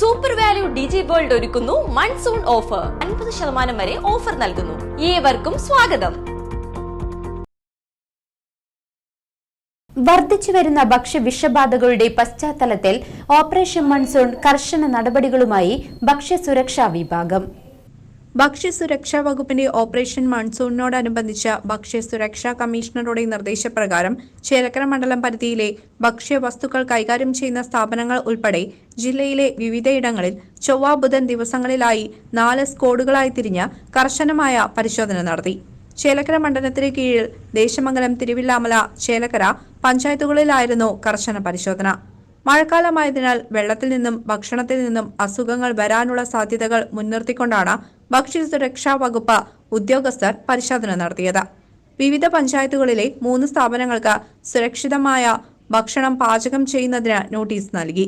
Super value ഡിജി world ഒരുക്കുന്നു monsoon offer. 50% വരെ offer നൽകുന്നു. ഏവർക്കും സ്വാഗതം. വർദ്ധിച്ചുവരുന്ന ഭക്ഷ്യവിഷബാധകളുടെ പശ്ചാത്തലത്തിൽ ഓപ്പറേഷൻ മൺസൂൺ കർശന നടപടികളുമായി ഭക്ഷ്യസുരക്ഷാ വിഭാഗം. ഭക്ഷ്യസുരക്ഷാ വകുപ്പിന്റെ ഓപ്പറേഷൻ മൺസൂണിനോടനുബന്ധിച്ച് ഭക്ഷ്യസുരക്ഷാ കമ്മീഷണറുടെ നിർദ്ദേശപ്രകാരം ചേലക്കര മണ്ഡലം പരിധിയിലെ ഭക്ഷ്യവസ്തുക്കൾ കൈകാര്യം ചെയ്യുന്ന സ്ഥാപനങ്ങൾ ഉൾപ്പെടെ ജില്ലയിലെ വിവിധയിടങ്ങളിൽ ചൊവ്വ ബുധൻ ദിവസങ്ങളിലായി 4 സ്ക്വാഡുകളായി തിരിഞ്ഞ് കർശനമായ പരിശോധന നടത്തി. ചേലക്കര മണ്ഡലത്തിന് കീഴിൽ ദേശമംഗലം, തിരുവില്ലാമല, ചേലക്കര പഞ്ചായത്തുകളിലായിരുന്നു കർശന പരിശോധന. മഴക്കാലമായതിനാൽ വെള്ളത്തിൽ നിന്നും ഭക്ഷണത്തിൽ നിന്നും അസുഖങ്ങൾ വരാനുള്ള സാധ്യതകൾ മുൻനിർത്തിക്കൊണ്ടാണ് ഭക്ഷ്യസുരക്ഷാ വകുപ്പ് ഉദ്യോഗസ്ഥർ പരിശോധന നടത്തിയത്. വിവിധ പഞ്ചായത്തുകളിലെ 3 സ്ഥാപനങ്ങൾക്ക് സുരക്ഷിതമായ ഭക്ഷണം പാചകം ചെയ്യുന്നതിന് നോട്ടീസ് നൽകി.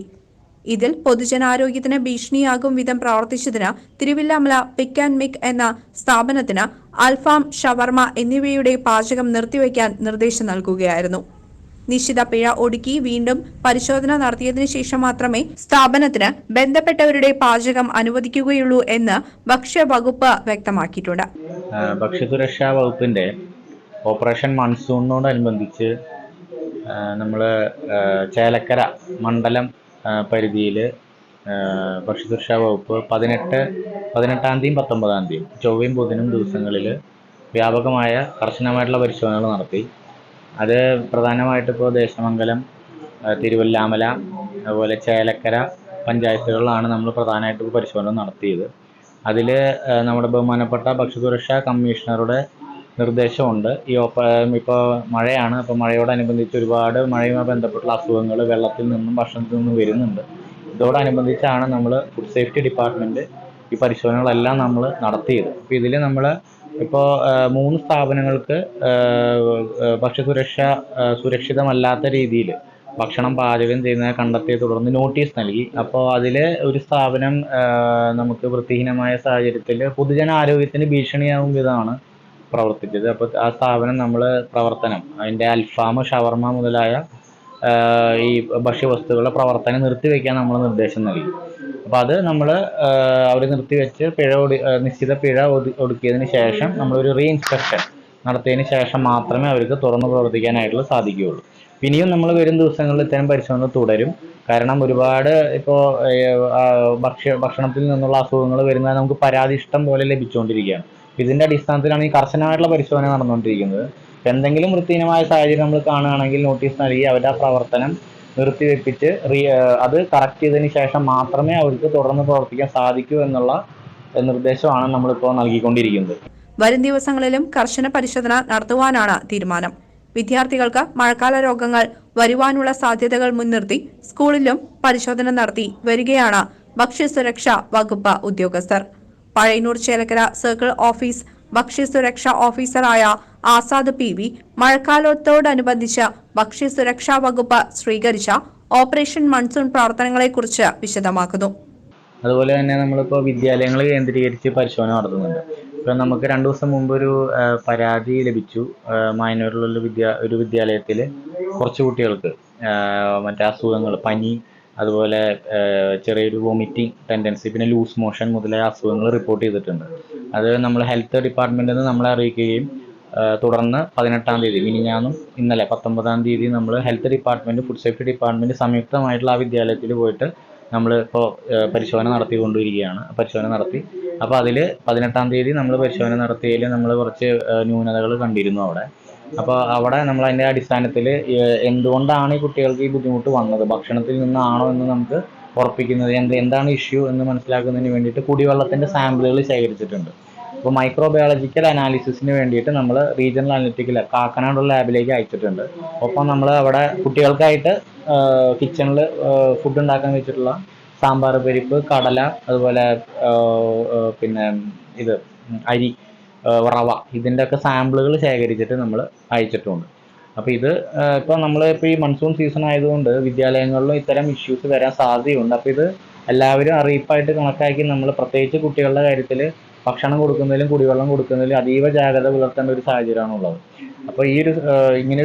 ഇതിൽ പൊതുജനാരോഗ്യത്തിന് ഭീഷണിയാകും വിധം പ്രവർത്തിച്ചതിന് തിരുവില്ലാമല പിക്ക് ആൻഡ് മിക്ക് എന്ന സ്ഥാപനത്തിന് അൽഫാം, ഷവർമ എന്നിവയുടെ പാചകം നിർത്തിവെക്കാൻ നിർദ്ദേശം നൽകുകയായിരുന്നു. നിശ്ചിത പിഴ ഒടുക്കി വീണ്ടും പരിശോധന നടത്തിയതിനു ശേഷം മാത്രമേ സ്ഥാപനത്തിന് ബന്ധപ്പെട്ടവരുടെ പാചകം അനുവദിക്കുകയുള്ളൂ എന്ന് ഭക്ഷ്യവകുപ്പ് വ്യക്തമാക്കിയിട്ടുണ്ട്. ഭക്ഷ്യസുരക്ഷാ വകുപ്പിന്റെ ഓപ്പറേഷൻ മൺസൂണിനോടനുബന്ധിച്ച് നമ്മൾ ചേലക്കര മണ്ഡലം പരിധിയിൽ ഭക്ഷ്യസുരക്ഷാ വകുപ്പ് 18-ാം തീയതിയും 19-ാം തീയതിയും ചൊവ്വയും ബുധനും ദിവസങ്ങളിൽ വ്യാപകമായ കർശനമായിട്ടുള്ള പരിശോധനകൾ നടത്തി. അത് പ്രധാനമായിട്ട് ഇപ്പോൾ ദേശമംഗലം, തിരുവല്ലാമല, അതുപോലെ ചേലക്കര പഞ്ചായത്തുകളിലാണ് നമ്മൾ പ്രധാനമായിട്ട് പരിശോധന നടത്തിയത്. അതിൽ നമ്മുടെ ബഹുമാനപ്പെട്ട ഭക്ഷ്യസുരക്ഷാ കമ്മീഷണറുടെ നിർദ്ദേശമുണ്ട്. ഇപ്പോൾ മഴയാണ്. അപ്പോൾ മഴയോടനുബന്ധിച്ച് ഒരുപാട് മഴയുമായി ബന്ധപ്പെട്ടുള്ള അസുഖങ്ങൾ വെള്ളത്തിൽ നിന്നും ഭക്ഷണത്തിൽ നിന്നും വരുന്നുണ്ട്. ഇതോടനുബന്ധിച്ചാണ് നമ്മൾ ഫുഡ് സേഫ്റ്റി ഡിപ്പാർട്ട്മെൻറ്റ് ഈ പരിശോധനകളെല്ലാം നമ്മൾ നടത്തിയത്. അപ്പോൾ ഇതിൽ നമ്മൾ ഇപ്പോൾ 3 സ്ഥാപനങ്ങൾക്ക് സുരക്ഷിതമല്ലാത്ത രീതിയിൽ ഭക്ഷണം പാചകം ചെയ്യുന്നതിനെ കണ്ടെത്തിയെ തുടർന്ന് നോട്ടീസ് നൽകി. അപ്പോൾ അതിൽ ഒരു സ്ഥാപനം നമുക്ക് വൃത്തിഹീനമായ സാഹചര്യത്തിൽ പൊതുജനാരോഗ്യത്തിന് ഭീഷണിയാകും വിധമാണ് പ്രവർത്തിച്ചത്. അപ്പോൾ ആ സ്ഥാപനം നമ്മൾ പ്രവർത്തനം അതിൻ്റെ അൽഫാം, ഷവർമ മുതലായ ഈ ഭക്ഷ്യവസ്തുക്കളുടെ പ്രവർത്തനം നിർത്തിവെക്കാൻ നമ്മൾ നിർദ്ദേശം നൽകി. അപ്പോൾ അത് നമ്മൾ അവർ നിർത്തിവെച്ച് നിശ്ചിത പിഴ ഒടുക്കിയതിന് ശേഷം നമ്മളൊരു റീഇൻസ്പെക്ഷൻ നടത്തിയതിന് ശേഷം മാത്രമേ അവർക്ക് തുറന്നു പ്രവർത്തിക്കാനായിട്ടുള്ള സാധിക്കുകയുള്ളൂ. ഇനിയും നമ്മൾ വരും ദിവസങ്ങളിൽ ഇത്തരം പരിശോധന തുടരും. കാരണം ഒരുപാട് ഇപ്പോൾ ഭക്ഷണത്തിൽ നിന്നുള്ള അസുഖങ്ങൾ വരുന്നത് നമുക്ക് പരാതി ഇഷ്ടം പോലെ ലഭിച്ചുകൊണ്ടിരിക്കുകയാണ്. ഇതിൻ്റെ അടിസ്ഥാനത്തിലാണ് ഈ കർശനമായിട്ടുള്ള പരിശോധന നടന്നുകൊണ്ടിരിക്കുന്നത്. എന്തെങ്കിലും വൃത്തിഹീനമായ സാഹചര്യം നമ്മൾ കാണുകയാണെങ്കിൽ നോട്ടീസ് നൽകി അവരുടെ പ്രവർത്തനം നിർത്തിവെപ്പിച്ച് അത് കറക്റ്റ് ചെയ്തതിന് ശേഷം മാത്രമേ അവർക്ക് തുടർന്ന് പ്രവർത്തിക്കാൻ സാധിക്കൂ എന്നുള്ള നിർദ്ദേശമാണ് നമ്മളിപ്പോൾ നൽകിക്കൊണ്ടിരിക്കുന്നത്. വരും ദിവസങ്ങളിലും കർശന പരിശോധന നടത്തുവാനാണ് തീരുമാനം. വിദ്യാർത്ഥികൾക്ക് മഴക്കാല രോഗങ്ങൾ വരുവാനുള്ള സാധ്യതകൾ മുൻനിർത്തി സ്കൂളിലും പരിശോധന നടത്തി വരികയാണ് ഭക്ഷ്യസുരക്ഷാ വകുപ്പ് ഉദ്യോഗസ്ഥർ. പഴയന്നൂർ ചേലക്കര സർക്കിൾ ഓഫീസ് ഭക്ഷ്യസുരക്ഷാ ഓഫീസറായ ആസാദ് PV മഴക്കാലത്തോടനുബന്ധിച്ച് ഭക്ഷ്യസുരക്ഷാ വകുപ്പ് സ്വീകരിച്ച ഓപ്പറേഷൻ മൺസൂൺ പ്രവർത്തനങ്ങളെക്കുറിച്ച് വിശദമാക്കുന്നു. അതുപോലെ തന്നെ നമ്മളിപ്പോൾ വിദ്യാലയങ്ങൾ കേന്ദ്രീകരിച്ച് പരിശോധന നടത്തുന്നുണ്ട്. ഇപ്പം നമുക്ക് 2 ദിവസം മുമ്പ് ഒരു പരാതി ലഭിച്ചു. മായന്നൂരിലുള്ള ഒരു വിദ്യാലയത്തിൽ കുറച്ച് കുട്ടികൾക്ക് മറ്റേ അസുഖങ്ങൾ, പനി, അതുപോലെ ചെറിയൊരു വോമിറ്റിംഗ് ടെൻഡൻസി, പിന്നെ ലൂസ് മോഷൻ മുതലായ അസുഖങ്ങൾ റിപ്പോർട്ട് ചെയ്തിട്ടുണ്ട്. അത് നമ്മൾ ഹെൽത്ത് ഡിപ്പാർട്ട്മെൻറ്റിൽ നിന്ന് നമ്മളെ അറിയിക്കുകയും തുടർന്ന് 18-ാം തീയതി മിനിഞ്ഞാന്നും ഇന്നലെ 19-ാം തീയതി നമ്മൾ health department, food safety department സംയുക്തമായിട്ടുള്ള ആ വിദ്യാലയത്തിൽ പോയിട്ട് നമ്മൾ ഇപ്പോൾ പരിശോധന നടത്തിക്കൊണ്ടിരിക്കുകയാണ്. പരിശോധന നടത്തി. അപ്പോൾ അതിൽ 18-ാം തീയതി നമ്മൾ പരിശോധന നടത്തിയതിൽ നമ്മൾ കുറച്ച് ന്യൂനതകൾ കണ്ടിരുന്നു അവിടെ. അപ്പോൾ അവിടെ നമ്മൾ അതിൻ്റെ അടിസ്ഥാനത്തിൽ എന്തുകൊണ്ടാണ് ഈ കുട്ടികൾക്ക് ഈ ബുദ്ധിമുട്ട് വന്നത്, ഭക്ഷണത്തിൽ നിന്നാണോ എന്ന് നമുക്ക് ഉറപ്പിക്കുന്നത്, എന്താണ് ഇഷ്യൂ എന്ന് മനസ്സിലാക്കുന്നതിന് വേണ്ടിയിട്ട് കുടിവെള്ളത്തിൻ്റെ സാമ്പിളുകൾ ശേഖരിച്ചിട്ടുണ്ട്. അപ്പോൾ മൈക്രോബയോളജിക്കൽ അനാലിസിസിന് വേണ്ടിയിട്ട് നമ്മൾ റീജിയണൽ അനലിറ്റിക്കൽ കാക്കനാടുള്ള ലാബിലേക്ക് അയച്ചിട്ടുണ്ട്. ഒപ്പം നമ്മൾ അവിടെ കുട്ടികൾക്കായിട്ട് കിച്ചണിൽ ഫുഡ് ഉണ്ടാക്കാൻ വെച്ചിട്ടുള്ള സാമ്പാർ പരിപ്പ്, കടല, അതുപോലെ പിന്നെ അരി, റവ, ഇതിൻ്റെയൊക്കെ സാമ്പിളുകൾ ശേഖരിച്ചിട്ട് നമ്മൾ അയച്ചിട്ടുണ്ട്. അപ്പോൾ ഇത് ഇപ്പോൾ ഈ മൺസൂൺ സീസൺ ആയതുകൊണ്ട് വിദ്യാലയങ്ങളിലും ഇത്തരം ഇഷ്യൂസ് വരാൻ സാധ്യതയുണ്ട്. അപ്പോൾ ഇത് എല്ലാവരും അറിയിപ്പായിട്ട് കണക്കാക്കി നമ്മൾ പ്രത്യേകിച്ച് കുട്ടികളുടെ കാര്യത്തിൽ ഭക്ഷണം കൊടുക്കുന്നതിലും കുടിവെള്ളം കൊടുക്കുന്നതിലും അതീവ ജാഗ്രത പുലർത്തേണ്ട ഒരു സാഹചര്യമാണുള്ളത്. അപ്പോൾ ഇങ്ങനെ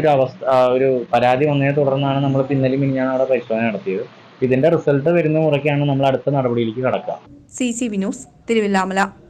ഒരു പരാതി വന്നതിനെ തുടർന്നാണ് നമ്മൾ ഇന്നലെയും മിനിഞ്ഞാന്നും അവിടെ പരിശോധന നടത്തിയത്. ഇതിന്റെ റിസൾട്ട് വരുന്ന മുറയ്ക്കാണ് നമ്മൾ അടുത്ത നടപടിയിലേക്ക് കടക്കുക. CCV news, Thiruvilwamala.